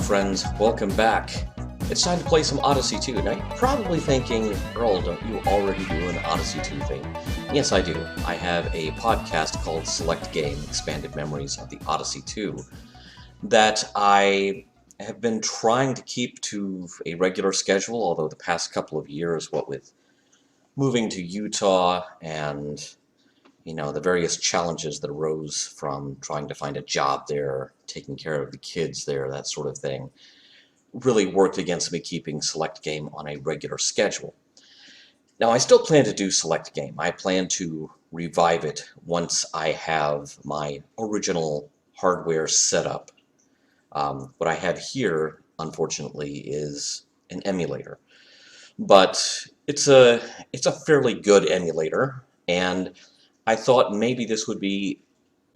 friends? Welcome back. It's time to play some Odyssey 2. Now, you're probably thinking, Earl, don't you already do an Odyssey 2 thing? Yes, I do. I have a podcast called Select Game, Expanded Memories of the Odyssey 2, that I have been trying to keep to a regular schedule, although the past couple of years, what with moving to Utah and the various challenges that arose from trying to find a job there, taking care of the kids there, that sort of thing, really worked against me keeping Select Game on a regular schedule. Now, I still plan to do Select Game. I plan to revive it once I have my original hardware set up. What I have here, unfortunately, is an emulator. But it's a fairly good emulator, and I thought maybe this would be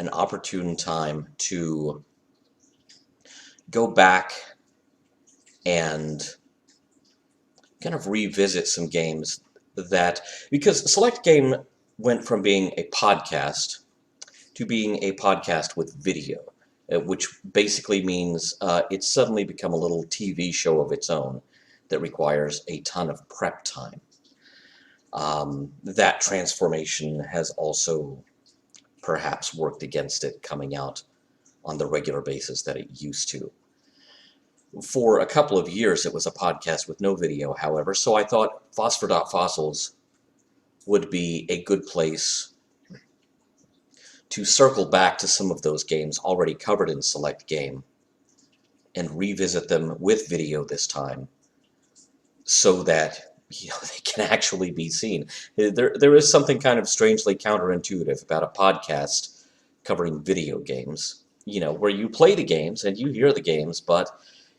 an opportune time to go back and kind of revisit some games because Select Game went from being a podcast to being a podcast with video, which basically means it's suddenly become a little TV show of its own that requires a ton of prep time. That transformation has also perhaps worked against it coming out on the regular basis that it used to. For a couple of years, it was a podcast with no video, however, so I thought Phosphor Dot Fossils would be a good place to circle back to some of those games already covered in Select Game and revisit them with video this time so that they can actually be seen. There is something kind of strangely counterintuitive about a podcast covering video games, where you play the games and you hear the games, but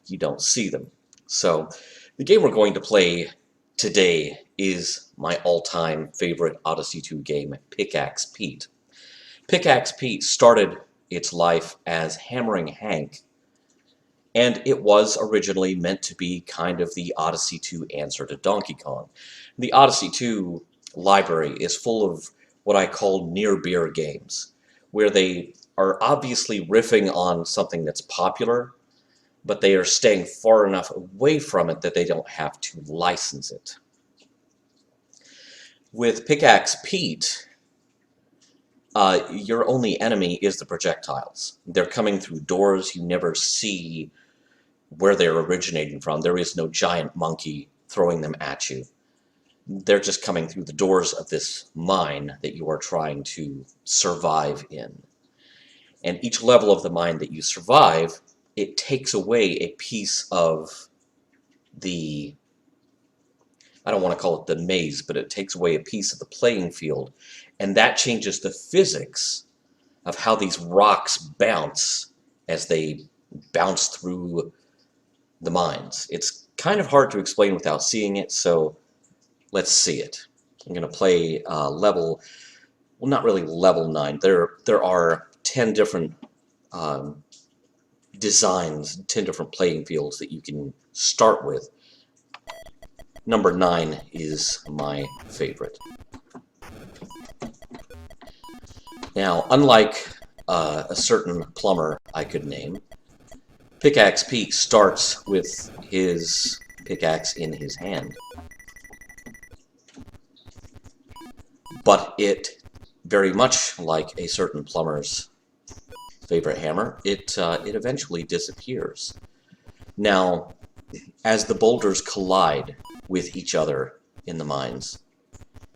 you don't see them. So the game we're going to play today is my all-time favorite Odyssey 2 game, Pickaxe Pete. Pickaxe Pete started its life as Hammering Hank, and it was originally meant to be kind of the Odyssey 2 answer to Donkey Kong. The Odyssey 2 library is full of what I call near-beer games, where they are obviously riffing on something that's popular, but they are staying far enough away from it that they don't have to license it. With Pickaxe Pete, your only enemy is the projectiles. They're coming through doors. You never see where they're originating from. There is no giant monkey throwing them at you. They're just coming through the doors of this mine that you are trying to survive in. And each level of the mine that you survive, it takes away a piece of the, I don't want to call it the maze, but it takes away a piece of the playing field. And that changes the physics of how these rocks bounce as they bounce through the mines. It's kind of hard to explain without seeing it, so let's see it. I'm going to play level, well, not really level 9. There are 10 different designs, 10 different playing fields that you can start with. Number 9 is my favorite. Now, unlike a certain plumber I could name, Pickaxe Pete starts with his pickaxe in his hand. But it, very much like a certain plumber's favorite hammer, it eventually disappears. Now, as the boulders collide with each other in the mines,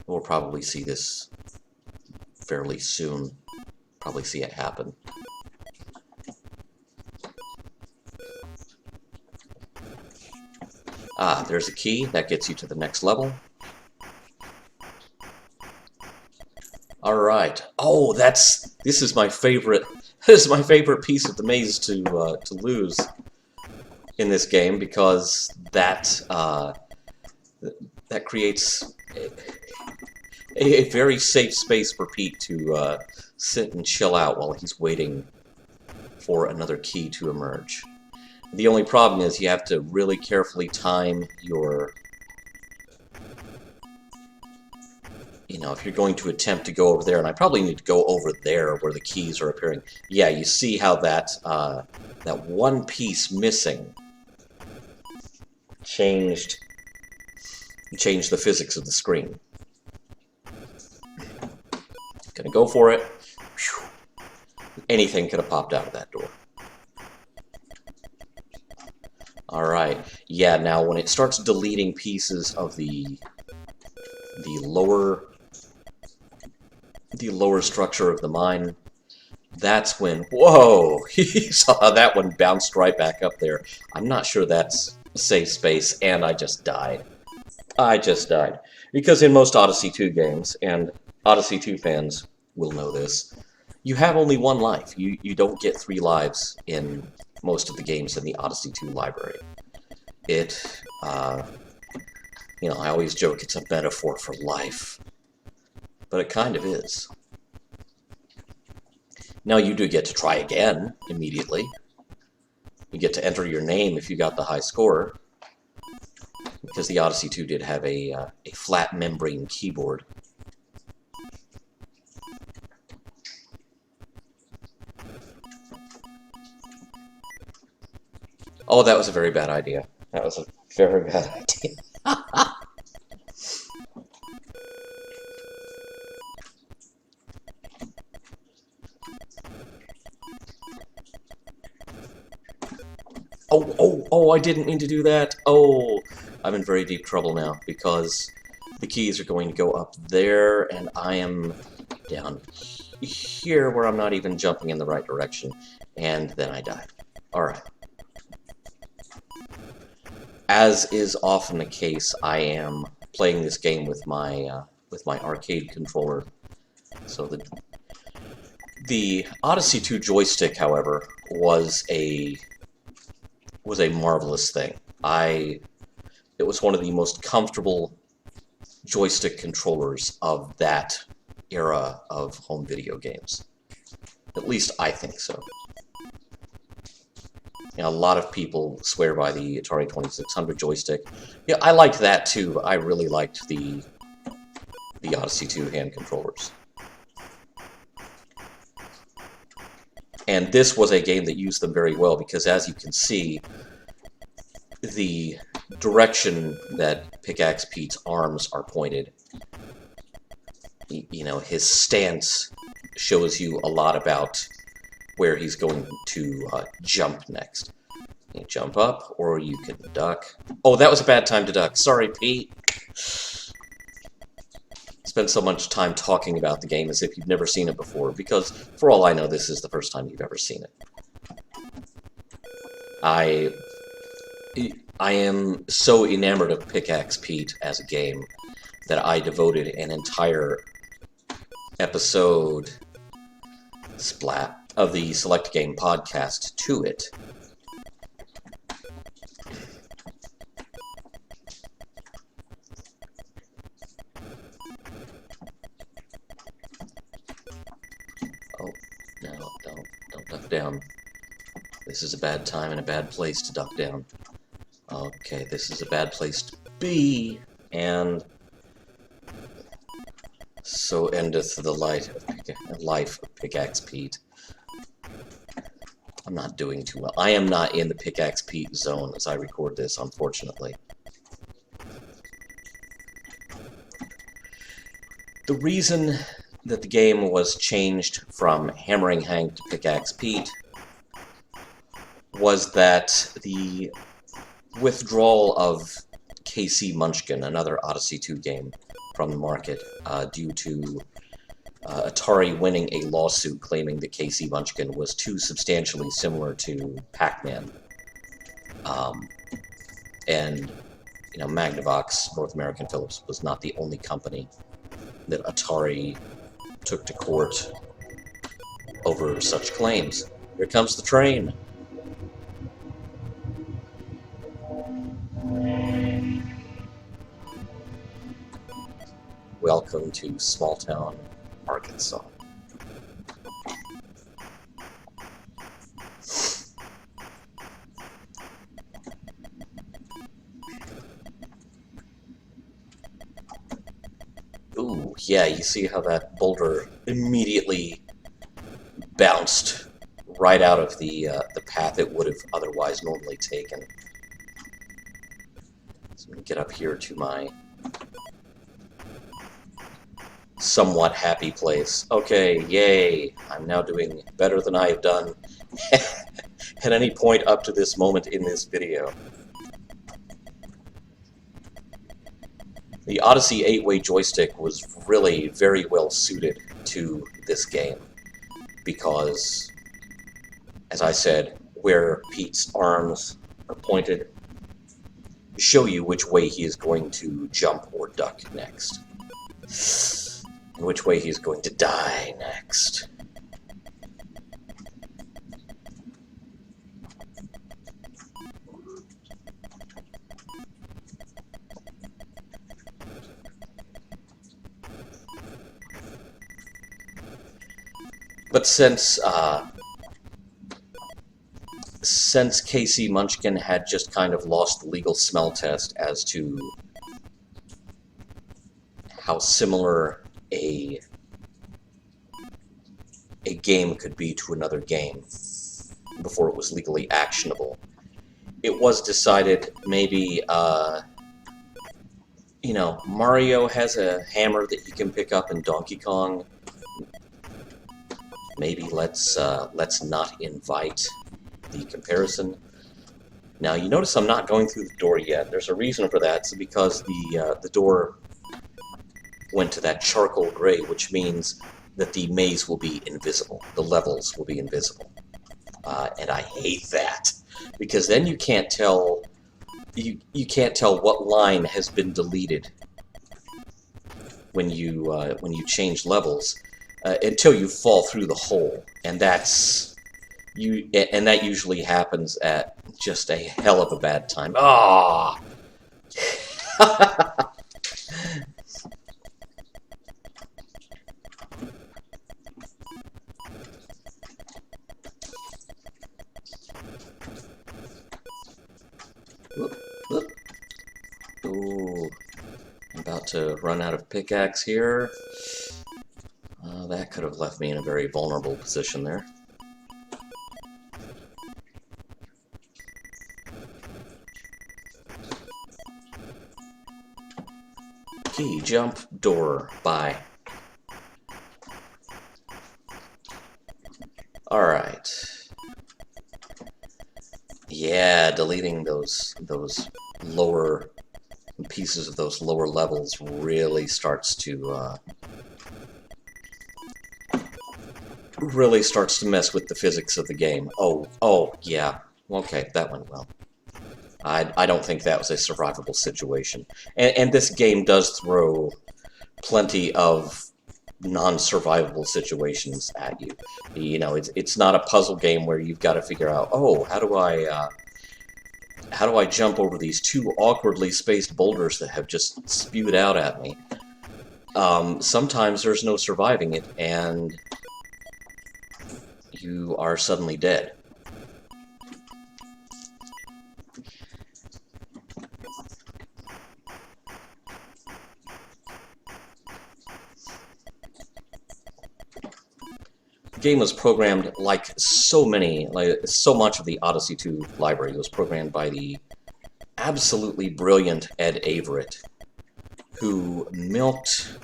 we'll probably see this fairly soon. Probably see it happen. There's a key that gets you to the next level. All right. Oh, this is my favorite. This is my favorite piece of the maze to lose in this game, because that creates a very safe space for Pete to sit and chill out while he's waiting for another key to emerge. The only problem is you have to really carefully time your, if you're going to attempt to go over there, and I probably need to go over there where the keys are appearing. Yeah, you see how that one piece missing changed the physics of the screen. Gonna go for it. Whew. Anything could have popped out of that door. Alright, yeah, now when it starts deleting pieces of the lower structure of the mine, that's when, whoa, he saw that one bounced right back up there. I'm not sure that's a safe space, and I just died. Because in most Odyssey 2 games, and Odyssey 2 fans will know this, you have only one life. You don't get 3 lives in most of the games in the Odyssey 2 library. It, you know, I always joke it's a metaphor for life, but it kind of is. Now you do get to try again immediately. You get to enter your name if you got the high score, because the Odyssey 2 did have a flat membrane keyboard. Oh, that was a very bad idea. That was a very bad idea. Oh, I didn't mean to do that. Oh, I'm in very deep trouble now, because the keys are going to go up there, and I am down here where I'm not even jumping in the right direction, and then I died. Alright. As is often the case, I am playing this game with my arcade controller. So the Odyssey 2 joystick, however, was a marvelous thing. It was one of the most comfortable joystick controllers of that era of home video games. At least I think so. You know, a lot of people swear by the Atari 2600 joystick. Yeah, I liked that too. I really liked the Odyssey 2 hand controllers. And this was a game that used them very well, because as you can see, the direction that Pickaxe Pete's arms are pointed, you know, his stance shows you a lot about where he's going to jump next. You jump up, or you can duck. Oh, that was a bad time to duck. Sorry, Pete. Spend so much time talking about the game as if you've never seen it before, because for all I know, this is the first time you've ever seen it. I am so enamored of Pickaxe Pete as a game that I devoted an entire episode splat of the Select Game podcast to it. Oh, no, don't duck down. This is a bad time and a bad place to duck down. Okay, this is a bad place to be, and so endeth the life of Pickaxe Pete. I'm not doing too well. I am not in the Pickaxe Pete zone as I record this, unfortunately. The reason that the game was changed from Hammering Hank to Pickaxe Pete was that the withdrawal of KC Munchkin, another Odyssey 2 game, from the market due to Atari winning a lawsuit claiming that KC Munchkin was too substantially similar to Pac-Man. And, you know, Magnavox, North American Philips, was not the only company that Atari took to court over such claims. Here comes the train. Welcome to small town Arkansas. Ooh, yeah, you see how that boulder immediately bounced right out of the path it would have otherwise normally taken. Get up here to my somewhat happy place. Okay, yay! I'm now doing better than I have done at any point up to this moment in this video. The Odyssey 8-way joystick was really very well suited to this game because, as I said, where Pete's arms are pointed show you which way he is going to jump or duck next, and which way he is going to die next. But since Casey Munchkin had just kind of lost the legal smell test as to how similar a game could be to another game before it was legally actionable, it was decided maybe, you know, Mario has a hammer that you can pick up in Donkey Kong. Maybe let's not invite the comparison. Now you notice I'm not going through the door yet. There's a reason for that. It's because the door went to that charcoal gray, which means that the maze will be invisible. The levels will be invisible, and I hate that because then you can't tell what line has been deleted when you change levels. Until you fall through the hole, and that usually happens at just a hell of a bad time. Ah! Ooh, I'm about to run out of pickaxe here. That could have left me in a very vulnerable position there. Key, jump, door, bye. Alright. Yeah, deleting those lower pieces of those lower levels really starts to mess with the physics of the game. Oh, yeah. Okay, that went well. I don't think that was a survivable situation. And this game does throw plenty of non-survivable situations at you. You know, it's not a puzzle game where you've got to figure out, oh, how do I jump over these two awkwardly spaced boulders that have just spewed out at me? Sometimes there's no surviving it, and you are suddenly dead. The game was programmed like so much of the Odyssey2 library was programmed by the absolutely brilliant Ed Averett, who milked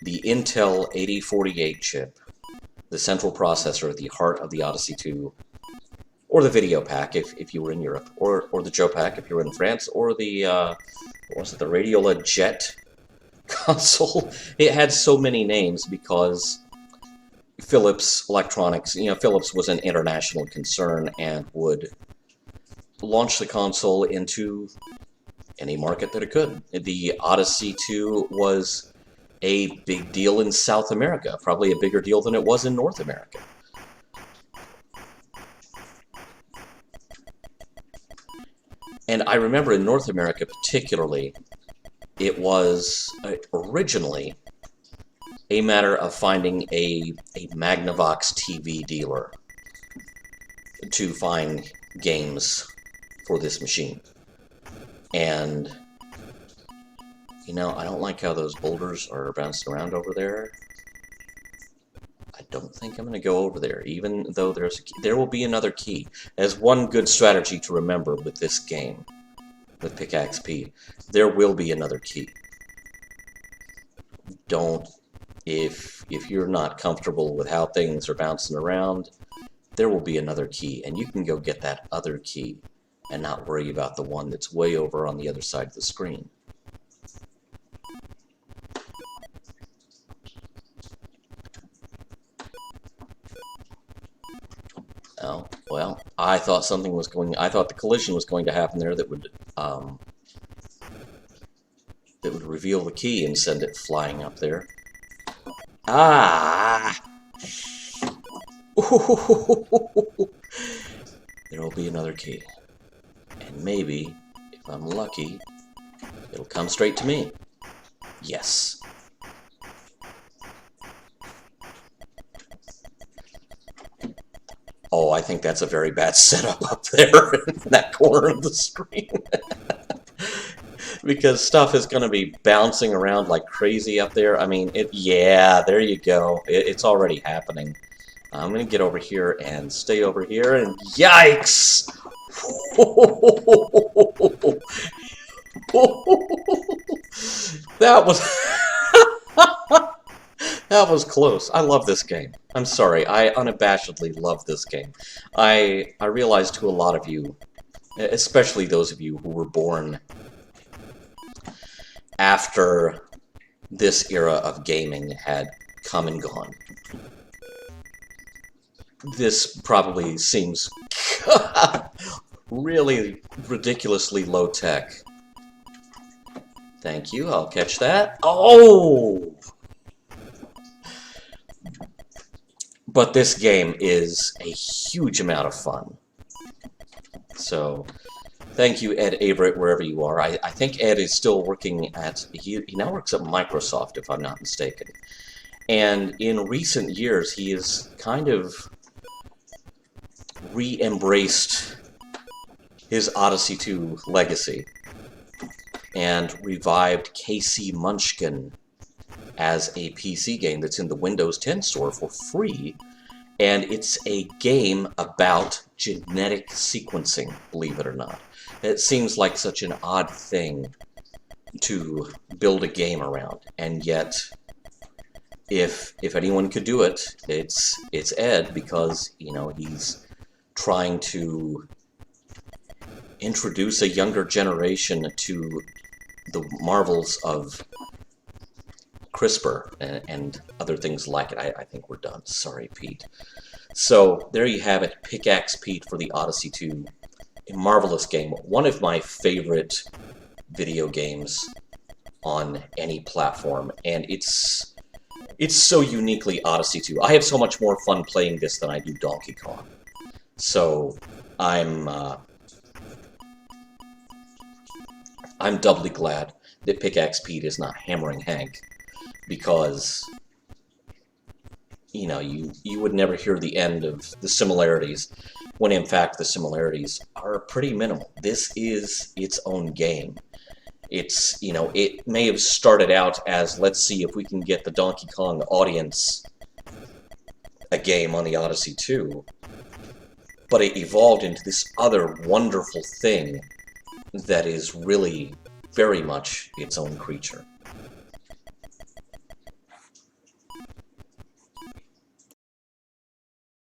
the Intel 8048 chip, the central processor at the heart of the Odyssey2, or the Videopac if you were in Europe, or the Jopac if you were in France, or the what was it, the Radiola Jet console. It had so many names because Philips Electronics, you know, Philips was an international concern and would launch the console into any market that it could. The Odyssey2 was a big deal in South America, probably a bigger deal than it was in North America. And I remember in North America particularly, it was originally a matter of finding a Magnavox TV dealer to find games for this machine. And you know, I don't like how those boulders are bouncing around over there. I don't think I'm going to go over there, even though there will be another key. As one good strategy to remember with this game with Pickaxe Pete, there will be another key. If you're not comfortable with how things are bouncing around, there will be another key, and you can go get that other key and not worry about the one that's way over on the other side of the screen. Oh, well, I thought the collision was going to happen there that would reveal the key and send it flying up there. Ah! There will be another key. And maybe, if I'm lucky, it'll come straight to me. Yes. Oh, I think that's a very bad setup up there in that corner of the screen. Because stuff is going to be bouncing around like crazy up there. I mean, yeah, there you go. It's already happening. I'm going to get over here and stay over here, and yikes! That was... That was close. I love this game. I'm sorry, I unabashedly love this game. I realize to a lot of you, especially those of you who were born after this era of gaming had come and gone, this probably seems really ridiculously low-tech. Thank you, I'll catch that. Oh! But this game is a huge amount of fun. So, thank you, Ed Averett, wherever you are. I think Ed is still working at... He now works at Microsoft, if I'm not mistaken. And in recent years, he has kind of re-embraced his Odyssey2 legacy and revived KC Munchkin as a PC game that's in the Windows 10 store for free, and it's a game about genetic sequencing, believe it or not. It seems like such an odd thing to build a game around, and yet, if anyone could do it, it's Ed, because, you know, he's trying to introduce a younger generation to the marvels of CRISPR and other things like it. I think we're done. Sorry, Pete. So, there you have it. Pickaxe Pete for the Odyssey2. A marvelous game. One of my favorite video games on any platform. And it's so uniquely Odyssey2. I have so much more fun playing this than I do Donkey Kong. So, I'm doubly glad that Pickaxe Pete is not Hammering Hank, because, you know, you would never hear the end of the similarities, when in fact the similarities are pretty minimal. This is its own game. It's, you know, it may have started out as, let's see if we can get the Donkey Kong audience a game on the Odyssey2, but it evolved into this other wonderful thing that is really very much its own creature.